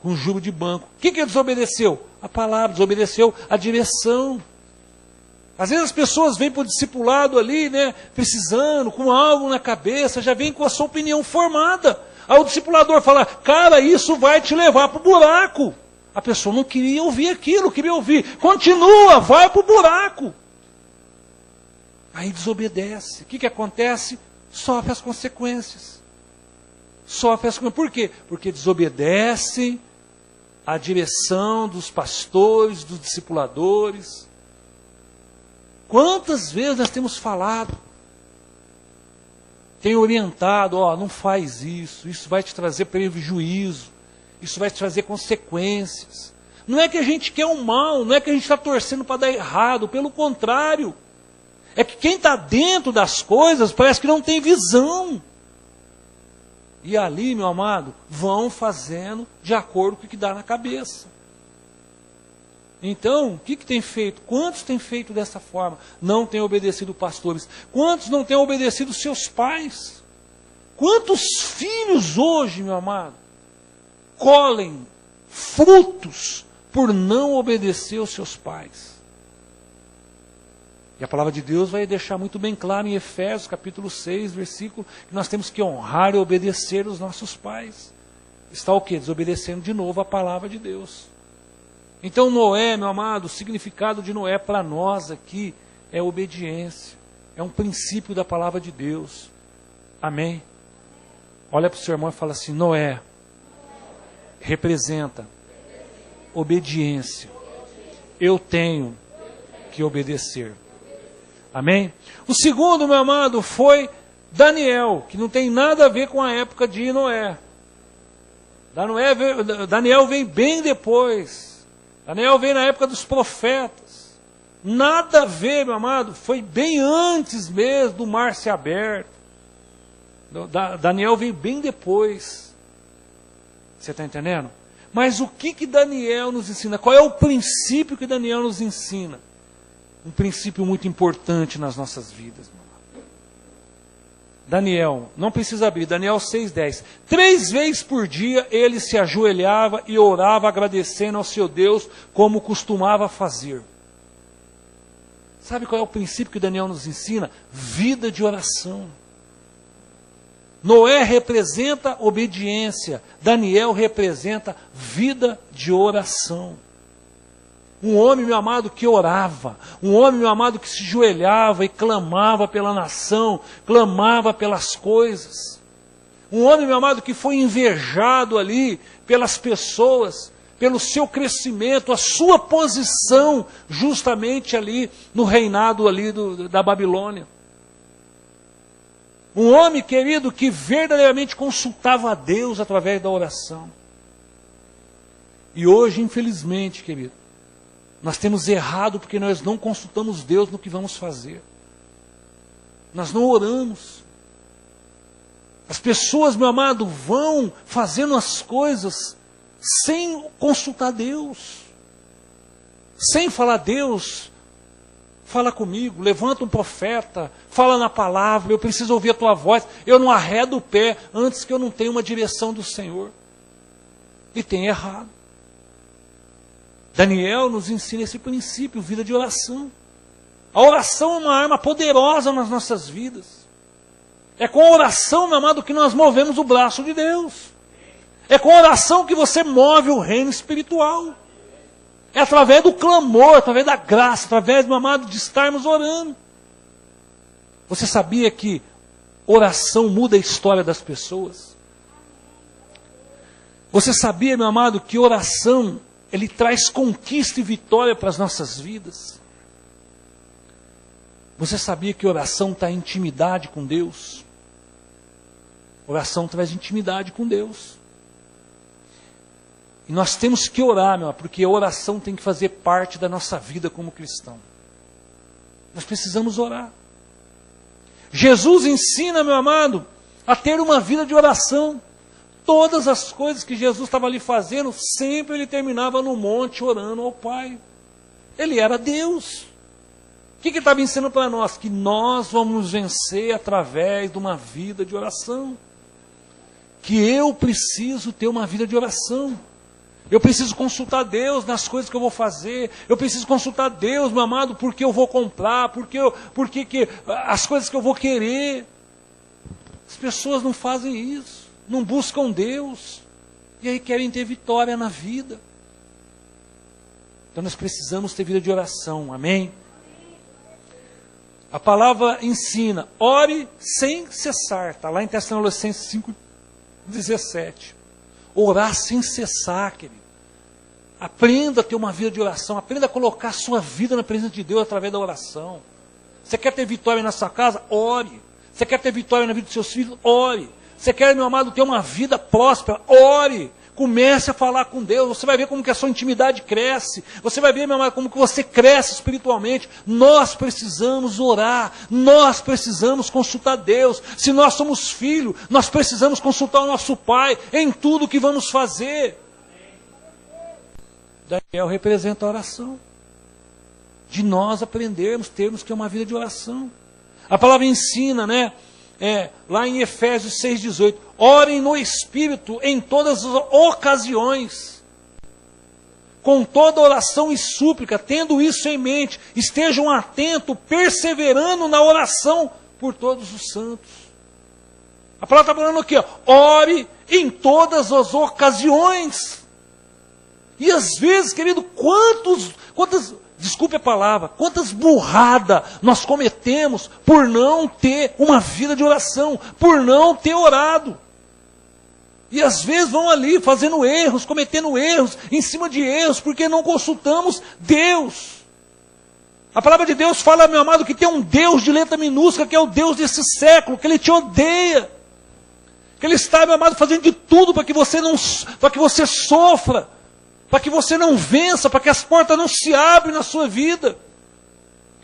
com juro de banco. O que ele desobedeceu? A palavra, desobedeceu a direção. Às vezes as pessoas vêm para o discipulado ali, né, precisando, com algo na cabeça, já vem com a sua opinião formada. Aí o discipulador fala, cara, isso vai te levar para o buraco. A pessoa não queria ouvir aquilo, queria ouvir, continua, vai para o buraco. Aí desobedece. O que acontece? Sofre as consequências. Sofre as consequências. Por quê? Porque desobedece a direção dos pastores, dos discipuladores. Quantas vezes nós temos falado, tem orientado, não faz isso, isso vai te trazer prejuízo, isso vai te trazer consequências. Não é que a gente quer o mal, não é que a gente está torcendo para dar errado, pelo contrário. É que quem está dentro das coisas parece que não tem visão. E ali, meu amado, vão fazendo de acordo com o que dá na cabeça. Então, o que tem feito? Quantos têm feito dessa forma? Não têm obedecido pastores. Quantos não têm obedecido seus pais? Quantos filhos hoje, meu amado, colhem frutos por não obedecer aos seus pais? E a palavra de Deus vai deixar muito bem claro em Efésios, capítulo 6, versículo, que nós temos que honrar e obedecer os nossos pais. Está o quê? Desobedecendo de novo a palavra de Deus. Então Noé, meu amado, o significado de Noé para nós aqui é obediência. É um princípio da palavra de Deus. Amém? Olha para o seu irmão e fala assim, Noé representa obediência. Eu tenho que obedecer. Amém? O segundo, meu amado, foi Daniel, que não tem nada a ver com a época de Noé. Daniel veio bem depois. Daniel veio na época dos profetas. Nada a ver, meu amado, foi bem antes mesmo do mar ser aberto. Daniel veio bem depois. Você está entendendo? Mas o que Daniel nos ensina? Qual é o princípio que Daniel nos ensina? Um princípio muito importante nas nossas vidas, meu amado. Daniel, não precisa abrir, Daniel 6,10. 3 vezes por dia ele se ajoelhava e orava agradecendo ao seu Deus, como costumava fazer. Sabe qual é o princípio que Daniel nos ensina? Vida de oração. Noé representa obediência, Daniel representa vida de oração. Um homem, meu amado, que orava. Um homem, meu amado, que se joelhava e clamava pela nação, clamava pelas coisas. Um homem, meu amado, que foi invejado ali pelas pessoas, pelo seu crescimento, a sua posição justamente ali no reinado ali da Babilônia. Um homem, querido, que verdadeiramente consultava a Deus através da oração. E hoje, infelizmente, querido, nós temos errado porque nós não consultamos Deus no que vamos fazer. Nós não oramos. As pessoas, meu amado, vão fazendo as coisas sem consultar Deus. Sem falar, Deus, fala comigo, levanta um profeta, fala na palavra, eu preciso ouvir a tua voz. Eu não arredo o pé antes que eu não tenha uma direção do Senhor. E tem errado. Daniel nos ensina esse princípio, vida de oração. A oração é uma arma poderosa nas nossas vidas. É com a oração, meu amado, que nós movemos o braço de Deus. É com a oração que você move o reino espiritual. É através do clamor, através da graça, através, meu amado, de estarmos orando. Você sabia que oração muda a história das pessoas? Você sabia, meu amado, que oração ele traz conquista e vitória para as nossas vidas? Você sabia que oração está em intimidade com Deus? Oração traz intimidade com Deus. E nós temos que orar, meu amado, porque a oração tem que fazer parte da nossa vida como cristão. Nós precisamos orar. Jesus ensina, meu amado, a ter uma vida de oração. Todas as coisas que Jesus estava ali fazendo, sempre ele terminava no monte orando ao Pai. Ele era Deus. O que ele estava ensinando para nós? Que nós vamos vencer através de uma vida de oração. Que eu preciso ter uma vida de oração. Eu preciso consultar Deus nas coisas que eu vou fazer. Eu preciso consultar Deus, meu amado, porque eu vou comprar, porque as coisas que eu vou querer. As pessoas não fazem isso. Não buscam Deus, e aí querem ter vitória na vida. Então nós precisamos ter vida de oração, amém? A palavra ensina, ore sem cessar, está lá em Tessalonicenses 5:17. Orar sem cessar, querido. Aprenda a ter uma vida de oração, aprenda a colocar a sua vida na presença de Deus através da oração. Você quer ter vitória na sua casa? Ore. Você quer ter vitória na vida dos seus filhos? Ore. Você quer, meu amado, ter uma vida próspera? Ore. Comece a falar com Deus. Você vai ver como que a sua intimidade cresce. Você vai ver, meu amado, como que você cresce espiritualmente. Nós precisamos orar. Nós precisamos consultar Deus. Se nós somos filhos, nós precisamos consultar o nosso Pai em tudo que vamos fazer. Daniel representa a oração. De nós aprendermos, termos que é uma vida de oração. A palavra ensina, né? Lá em Efésios 6,18, orem no Espírito em todas as ocasiões, com toda oração e súplica, tendo isso em mente, estejam atentos, perseverando na oração por todos os santos. A palavra está falando aqui, ó, ore em todas as ocasiões. E às vezes, querido, quantas desculpe a palavra, quantas burradas nós cometemos por não ter uma vida de oração, por não ter orado. E às vezes vão ali fazendo erros, cometendo erros, em cima de erros, porque não consultamos Deus. A palavra de Deus fala, meu amado, que tem um Deus de letra minúscula, que é o Deus desse século, que Ele te odeia. Que Ele está, meu amado, fazendo de tudo para que você sofra, para que você não vença, para que as portas não se abrem na sua vida.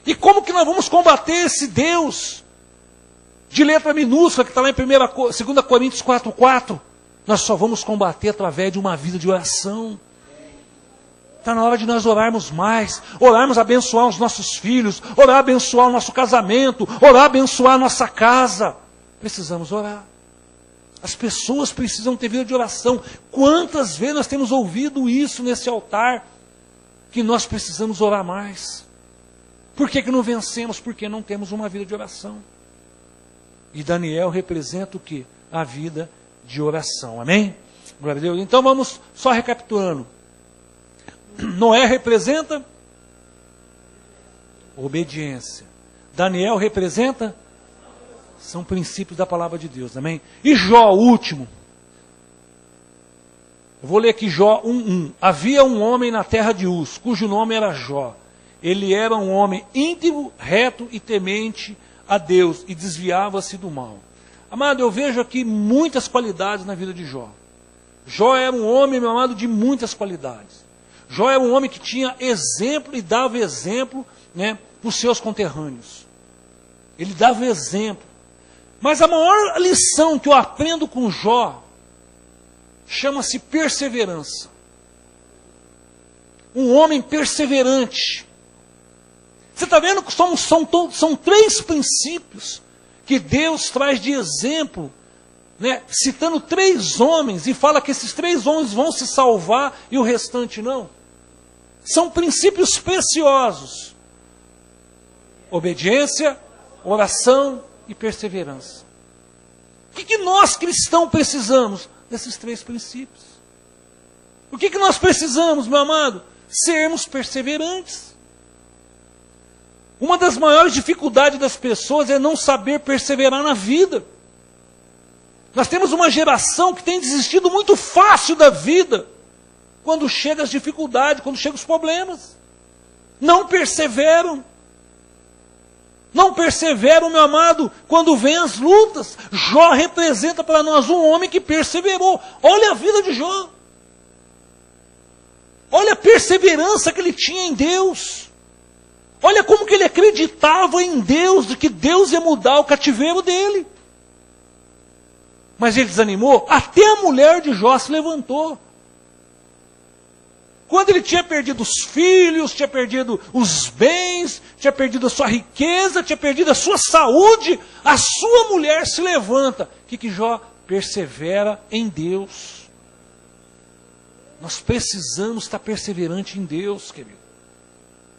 E como que nós vamos combater esse Deus de letra minúscula, que está lá em 2 Coríntios 4,4? Nós só vamos combater através de uma vida de oração. Está na hora de nós orarmos mais, orarmos abençoar os nossos filhos, orar abençoar o nosso casamento, orar abençoar a nossa casa. Precisamos orar. As pessoas precisam ter vida de oração. Quantas vezes nós temos ouvido isso nesse altar? Que nós precisamos orar mais. Por que não vencemos? Porque não temos uma vida de oração. E Daniel representa o quê? A vida de oração. Amém? Glória a Deus. Então vamos só recapitulando. Noé representa obediência. Daniel representa, são princípios da palavra de Deus, amém? E Jó, o último. Eu vou ler aqui Jó 1:1. Havia um homem na terra de Uz, cujo nome era Jó. Ele era um homem íntegro, reto e temente a Deus, e desviava-se do mal. Amado, eu vejo aqui muitas qualidades na vida de Jó. Jó era um homem, meu amado, de muitas qualidades. Jó era um homem que tinha exemplo e dava exemplo, né, para os seus conterrâneos. Ele dava exemplo. Mas a maior lição que eu aprendo com Jó chama-se perseverança. Um homem perseverante. Você está vendo que são 3 princípios que Deus traz de exemplo, né, citando 3 homens, e fala que esses 3 homens vão se salvar e o restante não. São princípios preciosos. Obediência, oração e perseverança. O que nós cristãos precisamos? Desses 3 princípios. O que nós precisamos, meu amado? Sermos perseverantes. Uma das maiores dificuldades das pessoas é não saber perseverar na vida. Nós temos uma geração que tem desistido muito fácil da vida quando chegam as dificuldades, quando chegam os problemas. Não perseveram. Não perseveram, meu amado, quando vêm as lutas. Jó representa para nós um homem que perseverou. Olha a vida de Jó. Olha a perseverança que ele tinha em Deus. Olha como que ele acreditava em Deus, de que Deus ia mudar o cativeiro dele. Mas ele desanimou. Até a mulher de Jó se levantou. Quando ele tinha perdido os filhos, tinha perdido os bens, tinha perdido a sua riqueza, tinha perdido a sua saúde, a sua mulher se levanta. O que Jó? Persevera em Deus. Nós precisamos estar perseverante em Deus, querido.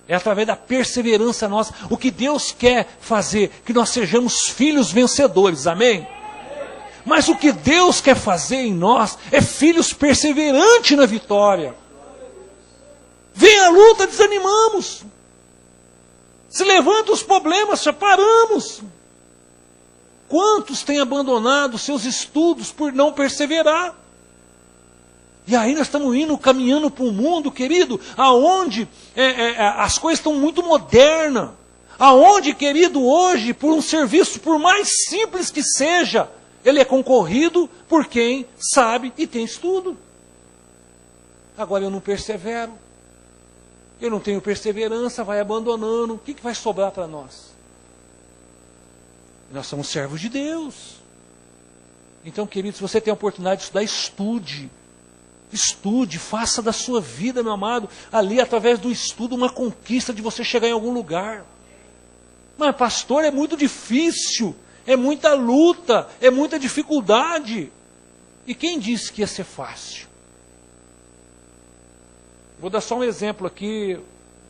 É através da perseverança nossa. O que Deus quer fazer, que nós sejamos filhos vencedores, amém? Mas o que Deus quer fazer em nós é filhos perseverantes na vitória. Vem a luta, desanimamos. Se levantam os problemas, já paramos. Quantos têm abandonado seus estudos por não perseverar? E aí nós estamos caminhando para um mundo, querido, aonde as coisas estão muito modernas. Aonde, querido, hoje, por um serviço, por mais simples que seja, ele é concorrido por quem sabe e tem estudo. Agora eu não persevero. Eu não tenho perseverança, vai abandonando. O que vai sobrar para nós? Nós somos servos de Deus. Então, querido, se você tem a oportunidade de estudar, estude. Estude, faça da sua vida, meu amado, ali através do estudo, uma conquista de você chegar em algum lugar. Mas, pastor, é muito difícil, é muita luta, é muita dificuldade. E quem disse que ia ser fácil? Vou dar só um exemplo aqui,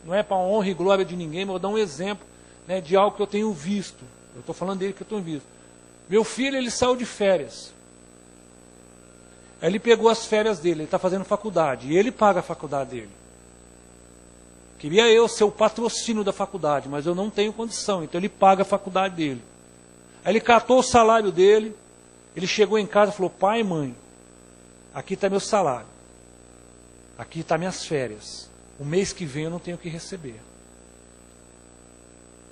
não é para a honra e glória de ninguém, mas vou dar um exemplo, né, de algo que eu tenho visto. Eu estou falando dele que eu tenho visto. Meu filho, ele saiu de férias. Aí ele pegou as férias dele, ele está fazendo faculdade, e ele paga a faculdade dele. Queria eu ser o patrocínio da faculdade, mas eu não tenho condição, então ele paga a faculdade dele. Aí ele catou o salário dele, ele chegou em casa e falou: pai e mãe, aqui está meu salário. Aqui está minhas férias. O mês que vem eu não tenho o que receber.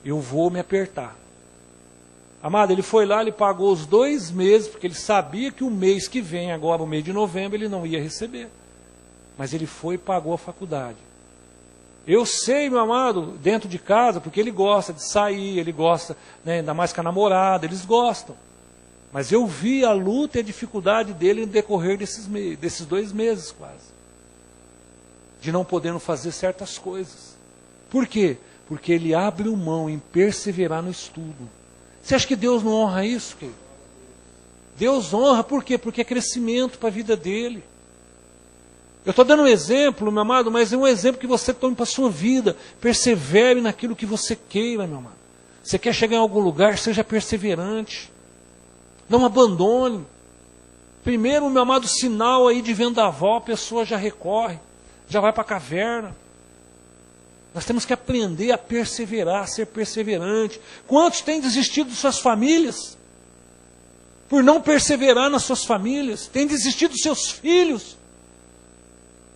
Eu vou me apertar. Amado, ele foi lá, ele pagou os 2 meses, porque ele sabia que o mês que vem, agora o mês de novembro, ele não ia receber. Mas ele foi e pagou a faculdade. Eu sei, meu amado, dentro de casa, porque ele gosta de sair, ele gosta, né, ainda mais com a namorada, eles gostam. Mas eu vi a luta e a dificuldade dele no decorrer desses 2 meses quase. De não podendo fazer certas coisas. Por quê? Porque ele abre mão em perseverar no estudo. Você acha que Deus não honra isso, querido? Deus honra, por quê? Porque é crescimento para a vida dele. Eu estou dando um exemplo, meu amado, mas é um exemplo que você tome para a sua vida. Persevere naquilo que você queira, meu amado. Você quer chegar em algum lugar, seja perseverante. Não abandone. Primeiro, meu amado, sinal aí de vendaval, a pessoa já recorre. já vai para a caverna. Nós temos que aprender a perseverar, a ser perseverante. Quantos têm desistido de suas famílias? Por não perseverar nas suas famílias. Têm desistido dos seus filhos.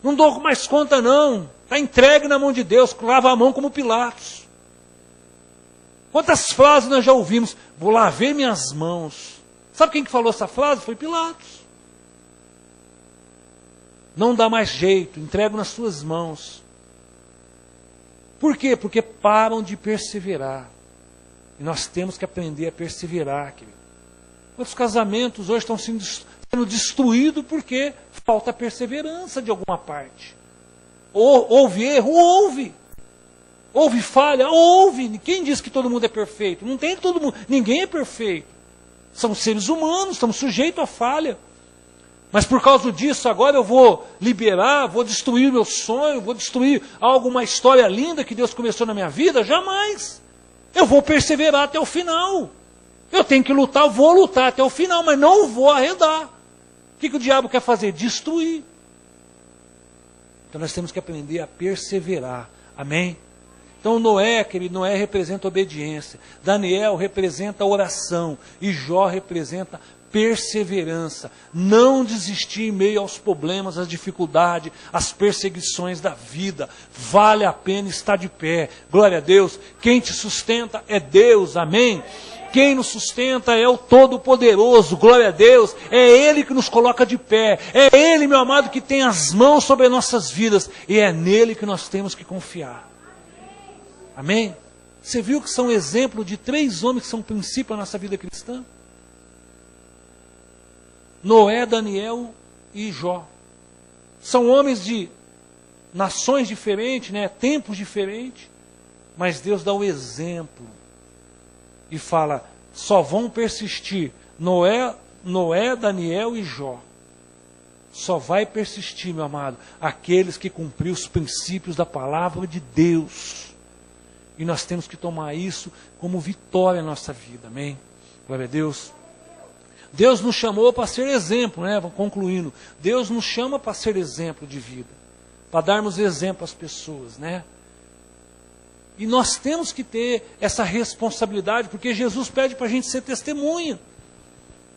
Não dou mais conta não. Está entregue na mão de Deus. Lava a mão como Pilatos. Quantas frases nós já ouvimos? Vou lavar minhas mãos. Sabe quem que falou essa frase? Foi Pilatos. Não dá mais jeito. Entrego nas suas mãos. Por quê? Porque param de perseverar. E nós temos que aprender a perseverar, querido. Quantos casamentos hoje estão sendo destruídos porque falta perseverança de alguma parte? Houve erro? Houve. Houve falha? Houve. Quem diz que todo mundo é perfeito? Não tem todo mundo. Ninguém é perfeito. São seres humanos, estamos sujeitos à falha. Mas por causa disso, agora eu vou liberar, vou destruir o meu sonho, vou destruir uma história linda que Deus começou na minha vida? Jamais. Eu vou perseverar até o final. Eu tenho que lutar, eu vou lutar até o final, mas não vou arredar. O que o diabo quer fazer? Destruir. Então nós temos que aprender a perseverar. Amém? Então Noé, querido, Noé representa obediência. Daniel representa oração. E Jó representa perseverança. Não desistir em meio aos problemas, às dificuldades, às perseguições da vida. Vale a pena estar de pé. Glória a Deus. Quem te sustenta é Deus. Amém? Quem nos sustenta é o Todo-Poderoso, glória a Deus, é Ele que nos coloca de pé, é Ele, meu amado, que tem as mãos sobre as nossas vidas, e é nele que nós temos que confiar. Amém? Você viu que são exemplo de 3 homens que são princípio na nossa vida cristã? Noé, Daniel e Jó. São homens de nações diferentes, né? Tempos diferentes, mas Deus dá o exemplo. E fala, só vão persistir Noé, Daniel e Jó. Só vai persistir, meu amado, aqueles que cumpriram os princípios da palavra de Deus. E nós temos que tomar isso como vitória na nossa vida, amém? Glória a Deus. Deus nos chamou para ser exemplo, né? Concluindo, Deus nos chama para ser exemplo de vida, para darmos exemplo às pessoas, né? E nós temos que ter essa responsabilidade, porque Jesus pede para a gente ser testemunha.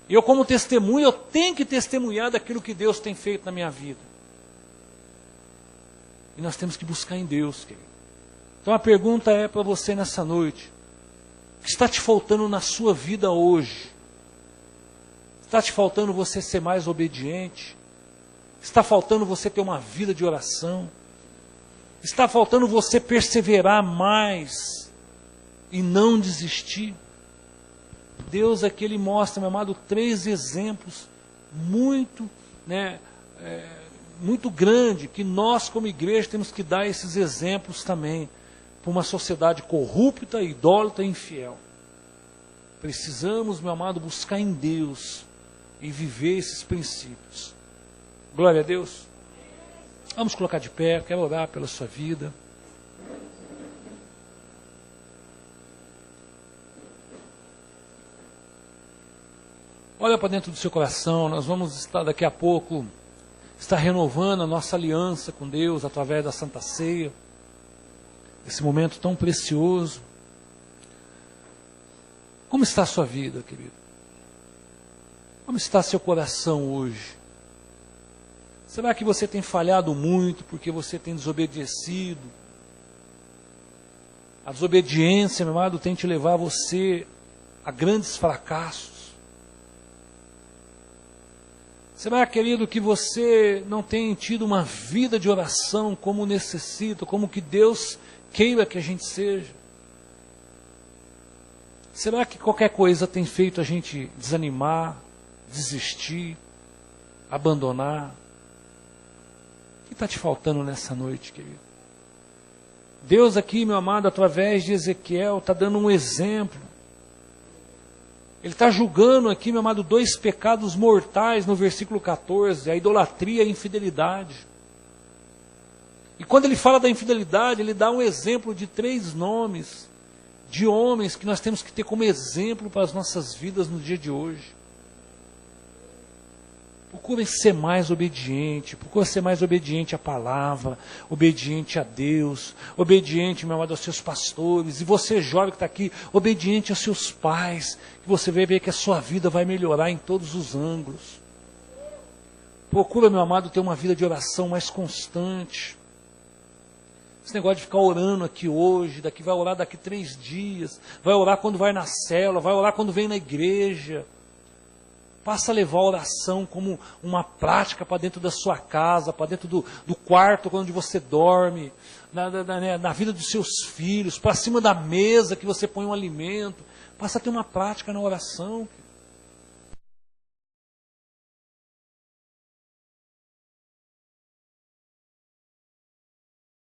E eu, como testemunha, eu tenho que testemunhar daquilo que Deus tem feito na minha vida. E nós temos que buscar em Deus, querido. Então a pergunta é para você nessa noite: o que está te faltando na sua vida hoje? Está te faltando você ser mais obediente? Está faltando você ter uma vida de oração? Está faltando você perseverar mais e não desistir? Deus aqui, Ele mostra, meu amado, 3 exemplos muito, muito grandes, que nós como igreja temos que dar esses exemplos também para uma sociedade corrupta, idólatra e infiel. Precisamos, meu amado, buscar em Deus e viver esses princípios. Glória a Deus. Vamos colocar de pé, quero orar pela sua vida. Olha para dentro do seu coração, nós vamos estar daqui a pouco, estar renovando a nossa aliança com Deus através da Santa Ceia. Esse momento tão precioso. Como está a sua vida, querido? Como está seu coração hoje? Será que você tem falhado muito porque você tem desobedecido? A desobediência, meu amado, tem te levar você a grandes fracassos. Será, querido, que você não tem tido uma vida de oração como necessita, como que Deus queira que a gente seja? Será que qualquer coisa tem feito a gente desanimar, desistir, abandonar? O que está te faltando nessa noite, querido? Deus aqui, meu amado, através de Ezequiel, está dando um exemplo. Ele está julgando aqui, meu amado, 2 pecados mortais no versículo 14, a idolatria e a infidelidade. E quando ele fala da infidelidade, ele dá um exemplo de 3 nomes de homens que nós temos que ter como exemplo para as nossas vidas no dia de hoje. Procure ser mais obediente, procure ser mais obediente à palavra, obediente a Deus, obediente, meu amado, aos seus pastores, e você jovem que está aqui, obediente aos seus pais, que você vai ver que a sua vida vai melhorar em todos os ângulos. Procura, meu amado, ter uma vida de oração mais constante. Esse negócio de ficar orando aqui hoje, daqui vai orar daqui 3 dias, vai orar quando vai na célula, vai orar quando vem na igreja. Passa a levar a oração como uma prática para dentro da sua casa, para dentro do quarto onde você dorme, na vida dos seus filhos, para cima da mesa que você põe um alimento. Passa a ter uma prática na oração.